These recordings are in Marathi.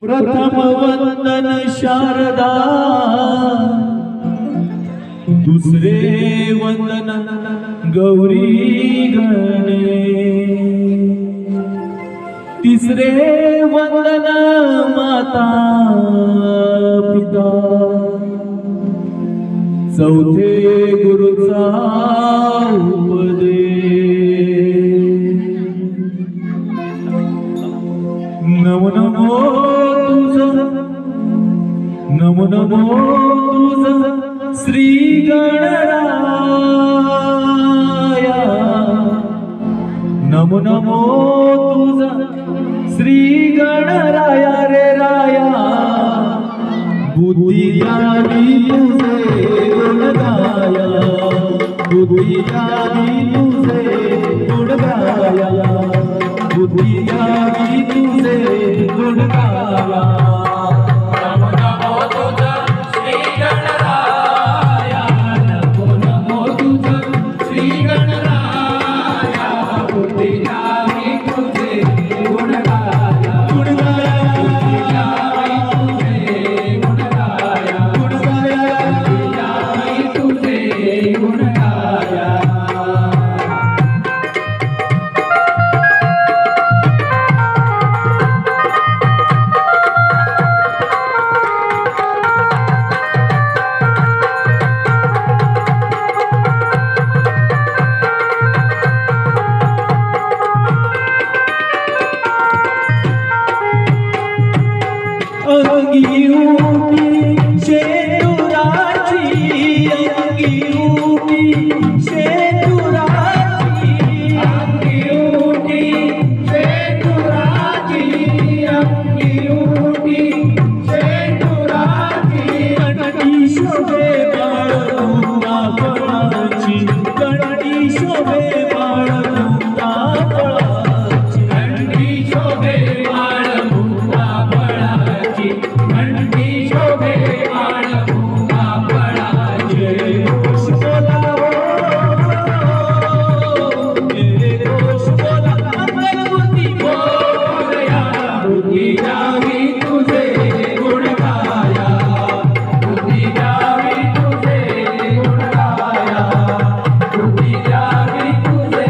प्रथम वंदन शारदा, दुसरे वंदन गौरी गणे, तिसरे वंदन माता पिता, चौथे गुरुचा उपदेश। नमो नमो तुझ, नमो नमो तुझ श्री गणराया, नमो नमो तुझ श्री गणराया रे राया, बुद्धी द्यावी तुझे गुण गाया, बुद्धी द्यावी तुझे गुण गाया, बुद्धी द्यावी तुझे गुण गाया। नमो नमो तुझ श्री गणराया, नमो नमो तुझ श्री गणराया, बुद्धी द्यावी तुझे गुण गाया, गुण गाया, बुद्धी द्यावी तुझे गुण गाया, गुण गाया, बुद्धी द्यावी तुझे गुण गाया। अंगी उठी शेतुराची, अंगी उठी शेतुराची, अंगी उठी शेतुराची, अंगी उठी शेतुराची, कंठी शोभे बाळगुंगा फळाची, कंठी शोभे बाळगुंगा फळाची, कंठी शोभे बाळगुंगा फळाची, कंठी शोभे बाळगुंगा फळाची। जय घोष बोलावो, जय घोष बोला, मंगलमूर्ती मोरया, बुद्धी द्यावी तुझे गुण गाया, बुद्धी द्यावी तुझे गुण गाया, बुद्धी द्यावी तुझे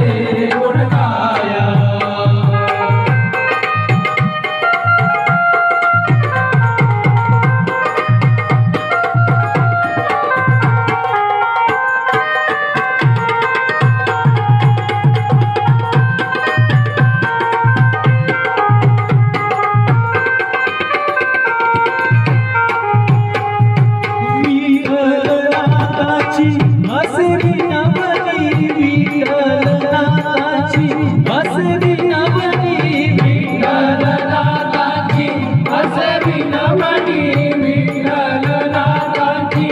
गुण गाया। विठ्ठलनाथाची असे विनवणी, विठ्ठलनाथाची असे विनवणी, विठ्ठलनाथाची असे विनवणी, विठ्ठलनाथाची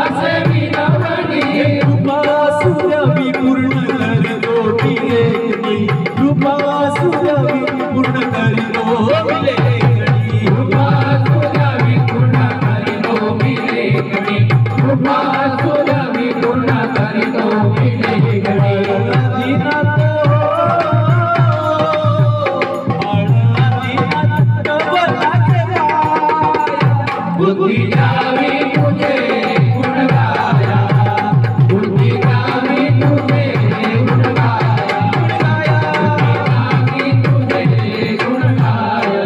असे विनवणी। कृपा सुरवी पूर्ण करितो विलेखनी, कृपा सुरवी पूर्ण करितो विलेखनी, कृपा सुरवी पूर्ण करितो विलेखनी, कृपा सुरवी पूर्ण करितो विलेखनी। दीनाथ दीनाथ कवला बुद्धी द्यावी तुझे गुण गाया, बुद्धी द्यावी तुझे गुण गाया, बुद्धी द्यावी तुझे गुण गाया।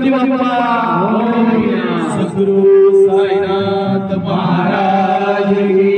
गणपती बाप्पा, सद्गुरु साईनाथ महाराज की